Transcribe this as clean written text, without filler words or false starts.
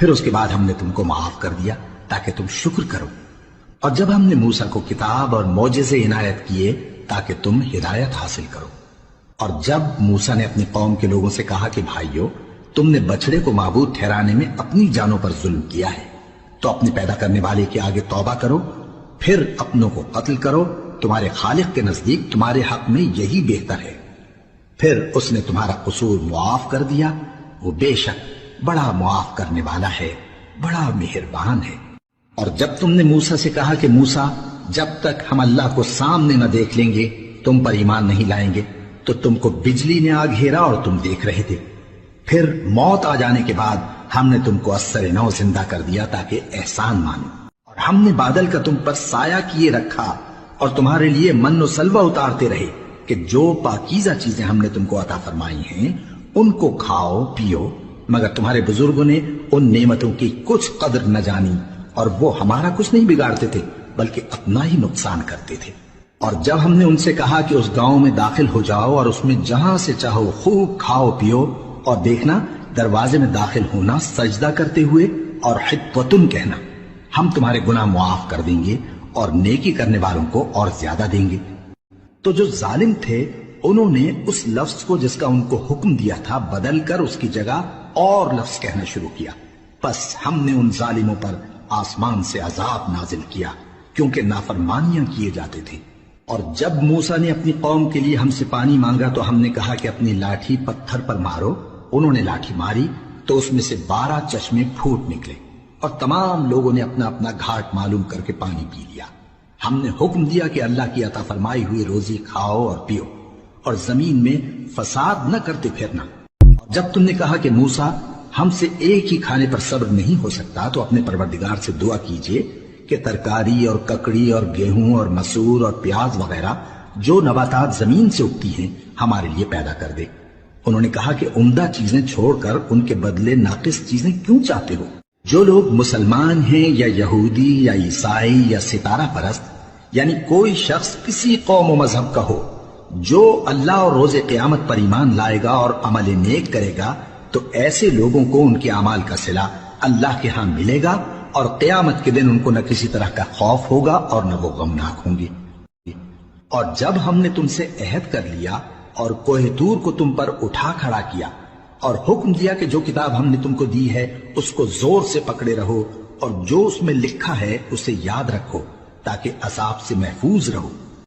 پھر اس کے بعد ہم نے تم کو معاف کر دیا تاکہ تم شکر کرو، اور جب ہم نے موسیٰ کو کتاب اور معجزے عنایت کیے تاکہ تم ہدایت حاصل کرو، اور جب موسیٰ نے اپنی قوم کے لوگوں سے کہا کہ بھائیو، تم نے بچڑے کو معبود ٹھہرانے میں اپنی جانوں پر ظلم کیا ہے، تو اپنے پیدا کرنے والے کے آگے توبہ کرو، پھر اپنوں کو قتل کرو، تمہارے خالق کے نزدیک تمہارے حق میں یہی بہتر ہے، پھر اس نے تمہارا قصور معاف کر دیا، وہ بے شک بڑا معاف کرنے والا ہے، بڑا مہربان ہے۔ اور جب تم نے موسیٰ سے کہا کہ موسیٰ، جب تک ہم اللہ کو سامنے نہ دیکھ لیں گے تم پر ایمان نہیں لائیں گے، تو تم کو بجلی نے آ گھیرا اور تم دیکھ رہے تھے، پھر موت آ جانے کے بعد ہم نے تم کو اثر نو زندہ کر دیا تاکہ احسان مانو، اور ہم نے بادل کا تم پر سایہ کیے رکھا اور تمہارے لیے من و سلوہ اتارتے رہے کہ جو پاکیزہ چیزیں ہم نے تم کو عطا فرمائی ہیں ان کو کھاؤ پیو، مگر تمہارے بزرگوں نے ان نعمتوں کی کچھ قدر نہ جانی، اور وہ ہمارا کچھ نہیں بگاڑتے تھے بلکہ اپنا ہی نقصان کرتے تھے۔ اور جب ہم نے ان سے کہا کہ اس گاؤں میں داخل ہو جاؤ اور اس میں جہاں سے چاہو خوب کھاؤ پیو، اور دیکھنا دروازے میں داخل ہونا سجدہ کرتے ہوئے اور حطوتن کہنا، ہم تمہارے گناہ معاف کر دیں گے اور نیکی کرنے والوں کو اور زیادہ دیں گے، تو جو ظالم تھے انہوں نے اس لفظ کو جس کا ان کو حکم دیا تھا بدل کر اس کی جگہ اور لفظ کہنا شروع کیا، پس ہم نے ان ظالموں پر آسمان سے عذاب نازل کیا کیونکہ نافرمانیاں کیے جاتے تھے۔ اور جب موسیٰ نے اپنی قوم کے لیے ہم سے پانی مانگا تو ہم نے کہا کہ اپنی لاٹھی پتھر پر مارو، انہوں نے لاٹھی ماری تو اس میں سے 12 چشمے پھوٹ نکلے، اور تمام لوگوں نے اپنا اپنا گھاٹ معلوم کر کے پانی پی لیا۔ ہم نے حکم دیا کہ اللہ کی عطا فرمائی ہوئی روزی کھاؤ اور پیو، اور زمین میں فساد نہ کرتے پھرنا۔ اور جب تم نے کہا کہ موسیٰ، ہم سے ایک ہی کھانے پر صبر نہیں ہو سکتا، تو اپنے پروردگار سے دعا کیجئے کہ ترکاری اور ککڑی اور گیہوں اور مسور اور پیاز وغیرہ جو نباتات زمین سے اگتی ہیں ہمارے لیے پیدا کر دے۔ انہوں نے کہا کہ عمدہ چیزیں چھوڑ کر ان کے بدلے ناقص چیزیں کیوں چاہتے ہو؟ جو لوگ مسلمان ہیں یا یہودی یا عیسائی یا ستارہ پرست، یعنی کوئی شخص کسی قوم و مذہب کا ہو، جو اللہ اور روز قیامت پر ایمان لائے گا اور عمل نیک کرے گا، تو ایسے لوگوں کو ان کے اعمال کا صلہ اللہ کے ہاں ملے گا، اور قیامت کے دن ان کو نہ کسی طرح کا خوف ہوگا اور نہ وہ غمناک ہوں گے۔ اور جب ہم نے تم سے عہد کر لیا اور کوہ طور کو تم پر اٹھا کھڑا کیا اور حکم دیا کہ جو کتاب ہم نے تم کو دی ہے اس کو زور سے پکڑے رہو، اور جو اس میں لکھا ہے اسے یاد رکھو تاکہ عذاب سے محفوظ رہو،